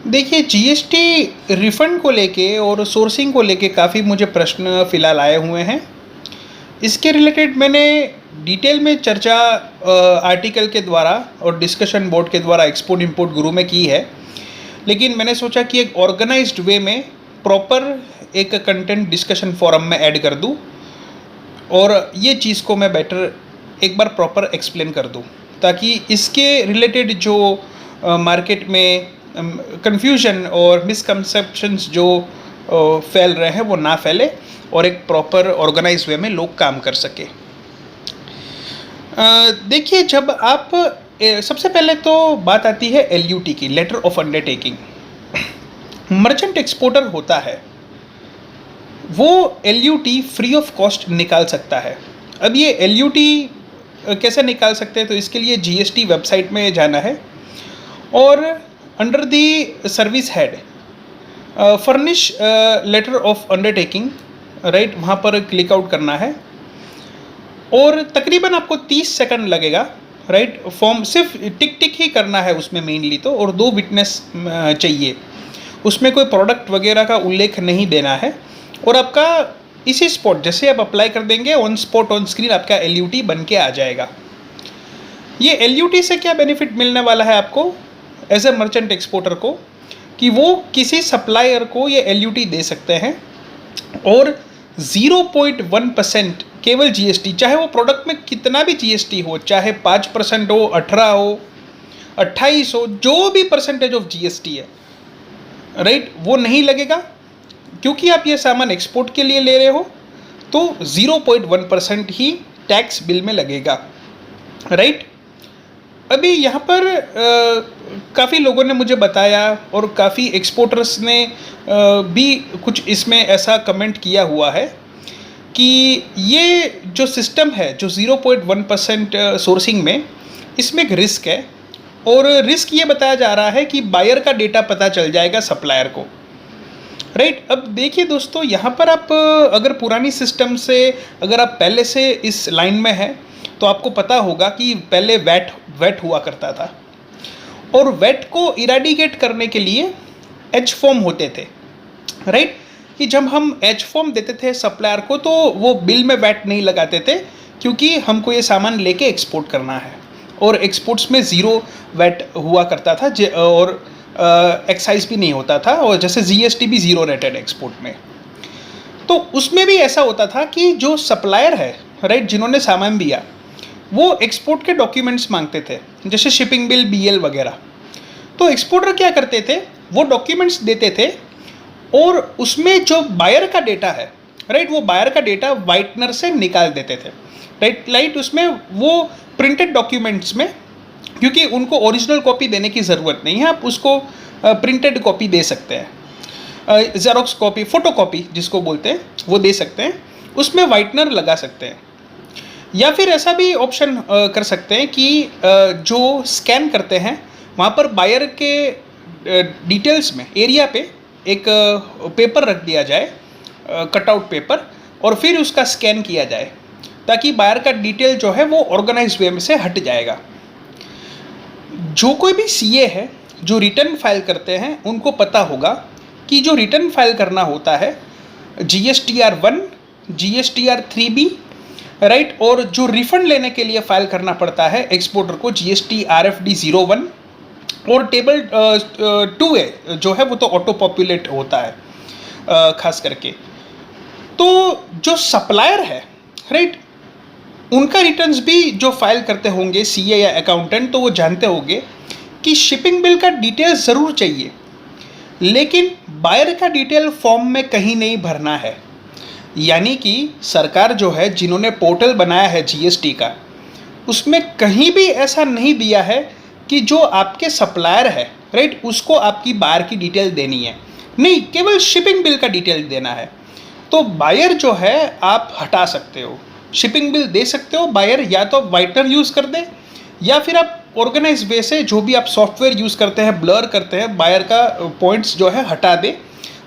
देखिए, GST refund को लेके और सोर्सिंग को लेके काफ़ी मुझे प्रश्न फ़िलहाल आए हुए हैं। इसके रिलेटेड मैंने डिटेल में चर्चा आर्टिकल के द्वारा और डिस्कशन बोर्ड के द्वारा एक्सपोर्ट इंपोर्ट गुरु में की है। लेकिन मैंने सोचा कि एक ऑर्गेनाइज्ड वे में प्रॉपर एक कंटेंट डिस्कशन फोरम में ऐड कर दूं और ये चीज़ को मैं बेटर एक बार प्रॉपर एक्सप्लेन कर दूं, ताकि इसके रिलेटेड जो मार्केट में कंफ्यूजन और मिसकंसेप्शंस जो फैल रहे हैं वो ना फैले और एक प्रॉपर ऑर्गेनाइज वे में लोग काम कर सके। देखिए, जब आप सबसे पहले तो बात आती है एलयूटी की, letter of undertaking. Merchant exporter होता है, वो एलयूटी फ्री ऑफ कॉस्ट निकाल सकता है। अब ये एलयूटी कैसे निकाल सकते हैं, तो इसके लिए जीएसटी वेबसाइट में जाना है और under the service head furnish letter of undertaking, right, वहाँ पर क्लिक आउट करना है और तकरीबन आपको 30 सेकंड लगेगा, राइट। फॉर्म सिर्फ टिक टिक ही करना है उसमें मेनली तो, और 2 विटनेस चाहिए। उसमें कोई प्रोडक्ट वगैरह का उल्लेख नहीं देना है और आपका इसी स्पॉट जैसे आप अप्लाई कर देंगे ऑन स्पॉट ऑन स्क्रीन आपका एलयूटी बन के आ जाएगा। ये एलयूटी से क्या बेनिफिट मिलने वाला है आपको एज ए मर्चेंट एक्सपोर्टर को, कि वो किसी सप्लायर को ये एलयूटी दे सकते हैं और 0.1% केवल जीएसटी, चाहे वो प्रोडक्ट में कितना भी जीएसटी हो, चाहे 5% हो, 18 हो, 28 हो, जो भी परसेंटेज ऑफ जीएसटी है, राइट, वो नहीं लगेगा क्योंकि आप ये सामान एक्सपोर्ट के लिए ले रहे हो। तो 0.1% ही टैक्स बिल में लगेगा, राइट। अभी यहाँ पर काफ़ी लोगों ने मुझे बताया और काफ़ी एक्सपोर्टर्स ने भी कुछ इसमें ऐसा कमेंट किया हुआ है कि ये जो सिस्टम है जो 0.1% सोर्सिंग में, इसमें एक रिस्क है और रिस्क ये बताया जा रहा है कि बायर का डेटा पता चल जाएगा सप्लायर को, राइट। अब देखिए दोस्तों, यहाँ पर आप अगर पुरानी सिस्टम से अगर आप पहले से इस लाइन में हैं तो आपको पता होगा कि पहले वैट हुआ करता था और वैट को इराडिकेट करने के लिए एच फॉर्म होते थे, राइट। कि जब हम एच फॉर्म देते थे सप्लायर को तो वो बिल में वैट नहीं लगाते थे क्योंकि हमको ये सामान लेके एक्सपोर्ट करना है और एक्सपोर्ट्स में ज़ीरो वैट हुआ करता था और एक्साइज भी नहीं होता था और जैसे जीएसटी भी ज़ीरो रेटेड एक्सपोर्ट में। तो उसमें भी ऐसा होता था कि जो सप्लायर है, राइट, जिन्होंने सामान दिया वो एक्सपोर्ट के डॉक्यूमेंट्स मांगते थे जैसे शिपिंग बिल, बीएल वगैरह। तो एक्सपोर्टर क्या करते थे, वो डॉक्यूमेंट्स देते थे और उसमें जो बायर का डेटा है, राइट, वो बायर का डेटा वाइटनर से निकाल देते थे, राइट। उसमें वो प्रिंटेड डॉक्यूमेंट्स में, क्योंकि उनको ओरिजिनल कॉपी देने की ज़रूरत नहीं है, आप उसको प्रिंटेड कॉपी दे सकते हैं, ज़ेरॉक्स कॉपी, फ़ोटो कॉपी जिसको बोलते हैं वो दे सकते हैं, उसमें वाइटनर लगा सकते हैं। या फिर ऐसा भी ऑप्शन कर सकते हैं कि जो स्कैन करते हैं वहाँ पर बायर के डिटेल्स में एरिया पे एक पेपर रख दिया जाए, कटआउट पेपर, और फिर उसका स्कैन किया जाए ताकि बायर का डिटेल जो है वो ऑर्गेनाइज वे में से हट जाएगा। जो कोई भी सीए है जो रिटर्न फाइल करते हैं उनको पता होगा कि जो रिटर्न फाइल करना होता है GSTR1, GSTR3B, राइट, और जो रिफंड लेने के लिए फाइल करना पड़ता है एक्सपोर्टर को GST-RFD 01 और टेबल 2A जो है वो तो ऑटो पॉपुलेट होता है खास करके। तो जो सप्लायर है, राइट, उनका रिटर्न्स भी जो फाइल करते होंगे सीए या अकाउंटेंट, तो वो जानते होंगे कि शिपिंग बिल का डिटेल ज़रूर चाहिए लेकिन बायर का डिटेल फॉर्म में कहीं नहीं भरना है। यानी कि सरकार जो है, जिन्होंने पोर्टल बनाया है जीएसटी का, उसमें कहीं भी ऐसा नहीं दिया है कि जो आपके सप्लायर है, राइट, उसको आपकी बायर की डिटेल देनी है, नहीं, केवल शिपिंग बिल का डिटेल देना है। तो बायर जो है आप हटा सकते हो, शिपिंग बिल दे सकते हो। बायर या तो वाइटनर यूज़ कर दे या फिर आप ऑर्गेनाइज वे से जो भी आप सॉफ्टवेयर यूज़ करते हैं, ब्लर करते हैं, बायर का पॉइंट्स जो है हटा दे,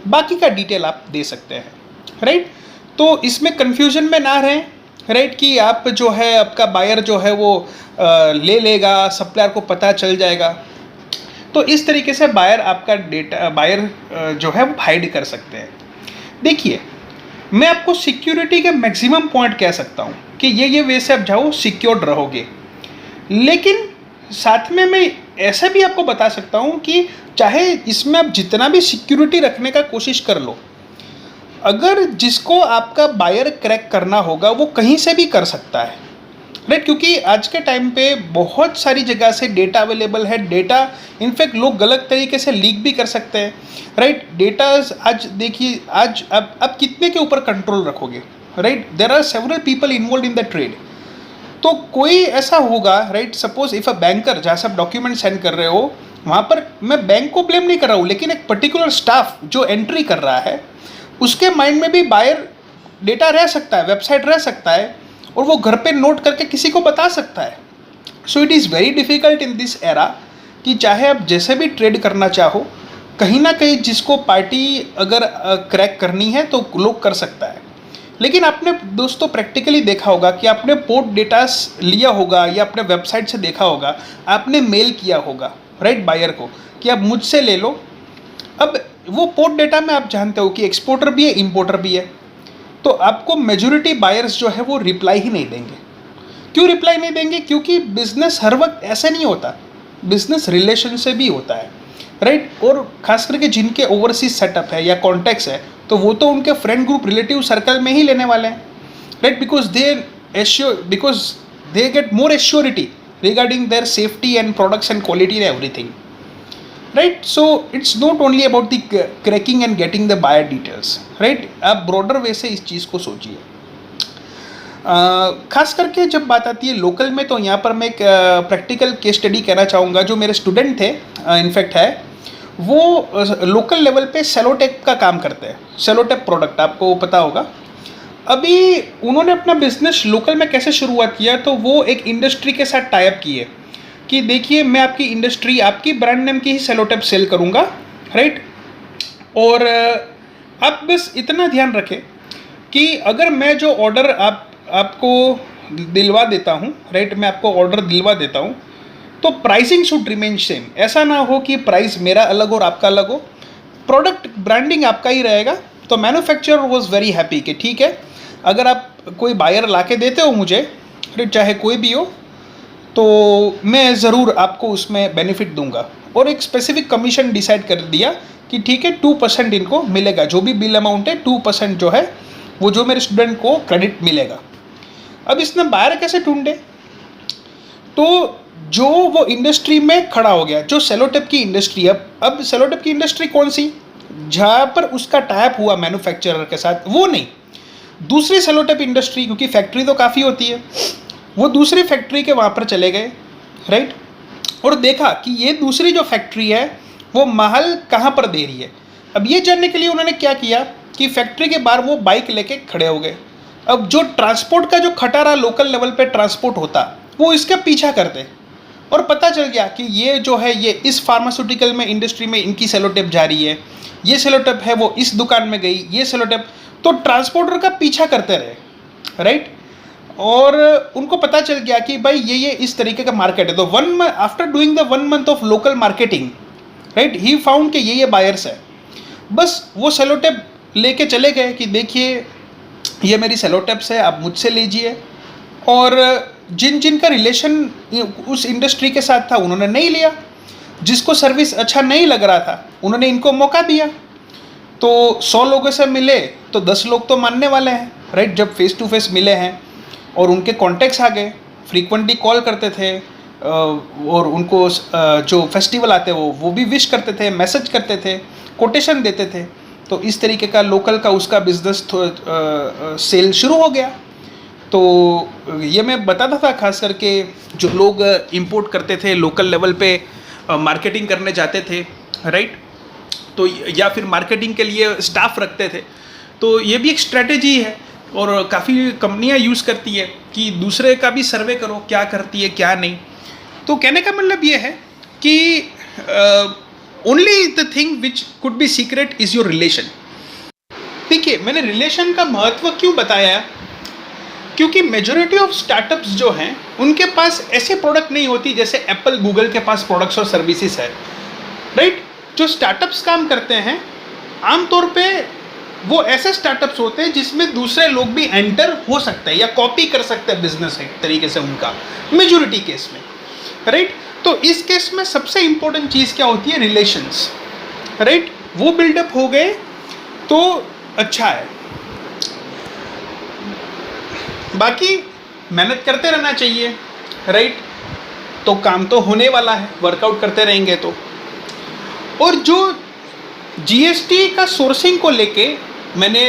बाकी का डिटेल आप दे सकते हैं, राइट। तो इसमें कन्फ्यूजन में ना रहें, राइट, कि आप जो है आपका बायर जो है वो ले लेगा, सप्लायर को पता चल जाएगा। तो इस तरीके से बायर आपका डेटा बायर जो है वो हाइड कर सकते हैं। देखिए, मैं आपको सिक्योरिटी के मैक्सिमम पॉइंट कह सकता हूँ कि ये वे से आप जाओ, सिक्योर्ड रहोगे। लेकिन साथ में मैं ऐसा भी आपको बता सकता हूँ कि चाहे इसमें आप जितना भी सिक्योरिटी रखने का कोशिश कर लो, अगर जिसको आपका बायर क्रैक करना होगा वो कहीं से भी कर सकता है, राइट। क्योंकि आज के टाइम पे बहुत सारी जगह से डेटा अवेलेबल है। डेटा इनफैक्ट लोग गलत तरीके से लीक भी कर सकते हैं, राइट। डेटा आज देखिए, आज अब कितने के ऊपर कंट्रोल रखोगे, right. There are several people involve in the trade. तो कोई ऐसा होगा, right, suppose if a banker, जहाँ से आप डॉक्यूमेंट सेंड कर रहे हो, वहाँ पर मैं बैंक को ब्लेम नहीं कर रहा हूँ, लेकिन एक पर्टिकुलर स्टाफ जो एंट्री कर रहा है उसके माइंड में भी बायर डेटा रह सकता है, वेबसाइट रह सकता है, और वो घर पे नोट करके किसी को बता सकता है। So it is very difficult in this era कि चाहे आप जैसे भी ट्रेड करना चाहो, कहीं ना कहीं जिसको पार्टी अगर क्रैक करनी है तो लोग कर सकता है। लेकिन आपने दोस्तों प्रैक्टिकली देखा होगा कि आपने पोर्ट डेटा लिया होगा या अपने वेबसाइट से देखा होगा, आपने मेल किया होगा, राइट, बायर को कि आप मुझसे ले लो। अब वो पोर्ट डेटा में आप जानते हो कि एक्सपोर्टर भी है, इंपोर्टर भी है, तो आपको मेजॉरिटी बायर्स जो है वो रिप्लाई ही नहीं देंगे। क्यों रिप्लाई नहीं देंगे? क्योंकि बिजनेस हर वक्त ऐसे नहीं होता, बिजनेस रिलेशन से भी होता है, राइट। और खास करके जिनके ओवरसीज सेटअप है या कॉन्टैक्ट्स है, तो वो तो उनके फ्रेंड ग्रुप, रिलेटिव सर्कल में ही लेने वाले हैं, right. Because they get more assurity regarding their safety and products and quality and everything, right. So it's not only about the cracking and getting the buyer details, right. आप broader way से इस चीज़ को सोचिए। खास करके जब बात आती है लोकल में, तो यहाँ पर मैं एक प्रैक्टिकल केस स्टडी कहना चाहूँगा। जो मेरे स्टूडेंट थे, इनफैक्ट है, वो लोकल लेवल पे सेलोटेप का काम करते हैं। सेलोटेप प्रोडक्ट आपको पता होगा। अभी उन्होंने अपना बिजनेस लोकल में कैसे शुरुआत किया, तो वो एक इंडस्ट्री के साथ टाई अप किए कि देखिए मैं आपकी इंडस्ट्री, आपकी ब्रांड नेम की ही सेलोटेप सेल करूँगा, राइट। और आप बस इतना ध्यान रखें कि अगर मैं जो ऑर्डर आपको दिलवा देता हूँ, राइट, मैं आपको ऑर्डर दिलवा देता हूँ, तो प्राइसिंग शुड रिमेन सेम। ऐसा ना हो कि प्राइस मेरा अलग और आपका अलग हो, प्रोडक्ट ब्रांडिंग आपका ही रहेगा। तो मैन्युफैक्चरर वॉज वेरी हैप्पी कि ठीक है, अगर आप कोई बायर ला के देते हो मुझे, फिर चाहे कोई भी हो, तो मैं ज़रूर आपको उसमें बेनिफिट दूंगा। और एक स्पेसिफिक कमीशन डिसाइड कर दिया कि ठीक है 2% इनको मिलेगा, जो भी बिल अमाउंट है 2% जो है वो जो मेरे स्टूडेंट को क्रेडिट मिलेगा। अब इसने बायर कैसे ढूंढे, तो जो वो इंडस्ट्री में खड़ा हो गया, जो सेलोटेप की इंडस्ट्री। अब सेलोटेप की इंडस्ट्री कौन सी, जहाँ पर उसका टाइप हुआ मैन्युफैक्चरर के साथ, वो नहीं, दूसरी सेलोटेप इंडस्ट्री, क्योंकि फैक्ट्री तो काफ़ी होती है, वो दूसरी फैक्ट्री के वहाँ पर चले गए, राइट। और देखा कि ये दूसरी जो फैक्ट्री है वो माल कहाँ पर दे रही है। अब ये जानने के लिए उन्होंने क्या किया कि फैक्ट्री के बाहर वो बाइक लेके खड़े हो गए। अब जो ट्रांसपोर्ट का जो खटारा लोकल लेवल पे ट्रांसपोर्ट होता, वो इसका पीछा करते, और पता चल गया कि ये जो है ये इस फार्मास्यूटिकल में इंडस्ट्री में इनकी सेलोटेप जा रही है, ये सेलोटेप है वो इस दुकान में गई, ये सेलोटेप, तो ट्रांसपोर्टर का पीछा करते रहे, राइट। और उनको पता चल गया कि भाई ये इस तरीके का मार्केट है। तो after doing the 1 month of local marketing, right, he found कि ये बायर्स है। बस वो सेलोटेप लेके चले गए कि देखिए ये मेरी सेलोटेप्स है, आप मुझसे लीजिए। और जिन जिन का रिलेशन उस इंडस्ट्री के साथ था उन्होंने नहीं लिया, जिसको सर्विस अच्छा नहीं लग रहा था उन्होंने इनको मौका दिया। तो 100 लोगों से मिले तो 10 लोग तो मानने वाले हैं, राइट। जब फेस टू फेस मिले हैं और उनके कॉन्टैक्ट्स आ गए, फ्रीक्वेंटली कॉल करते थे, और उनको जो फेस्टिवल आते वो भी विश करते थे, मैसेज करते थे, कोटेशन देते थे। तो इस तरीके का लोकल का उसका बिजनेस सेल शुरू हो गया। तो ये मैं बताता था, खास करके जो लोग इंपोर्ट करते थे लोकल लेवल पे, मार्केटिंग करने जाते थे, राइट, तो या फिर मार्केटिंग के लिए स्टाफ रखते थे, तो ये भी एक स्ट्रेटेजी है और काफ़ी कंपनियां यूज़ करती है कि दूसरे का भी सर्वे करो, क्या करती है क्या नहीं। तो कहने का मतलब ये है कि only the thing which could be secret is your relation. देखिए, मैंने रिलेशन का महत्व क्यों बताया, क्योंकि मेजॉरिटी ऑफ स्टार्टअप्स जो हैं उनके पास ऐसे प्रोडक्ट नहीं होती जैसे एप्पल गूगल के पास प्रोडक्ट्स और सर्विसेज है। राइट। जो स्टार्टअप्स काम करते हैं आमतौर पे वो ऐसे स्टार्टअप्स होते हैं जिसमें दूसरे लोग भी एंटर हो सकते हैं या कॉपी कर सकते हैं बिजनेस एक तरीके से उनका, मेजोरिटी केस में, राइट। तो इस केस में सबसे इंपॉर्टेंट चीज़ क्या होती है? Relations, right. वो बिल्डअप हो गए तो अच्छा है। बाकी मेहनत करते रहना चाहिए, राइट। तो काम तो होने वाला है, वर्कआउट करते रहेंगे तो। और जो जीएसटी का सोर्सिंग को लेके मैंने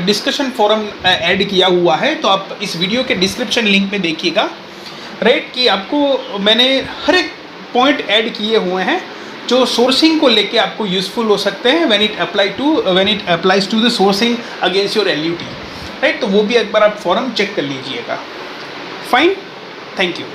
डिस्कशन फोरम ऐड किया हुआ है, तो आप इस वीडियो के डिस्क्रिप्शन लिंक में देखिएगा, राइट, कि आपको मैंने हर एक पॉइंट ऐड किए हुए हैं जो सोर्सिंग को लेके आपको यूजफुल हो सकते हैं when it applies to the sourcing against your LUT, right. तो वो भी एक बार आप फोरम चेक कर लीजिएगा। Fine, thank you.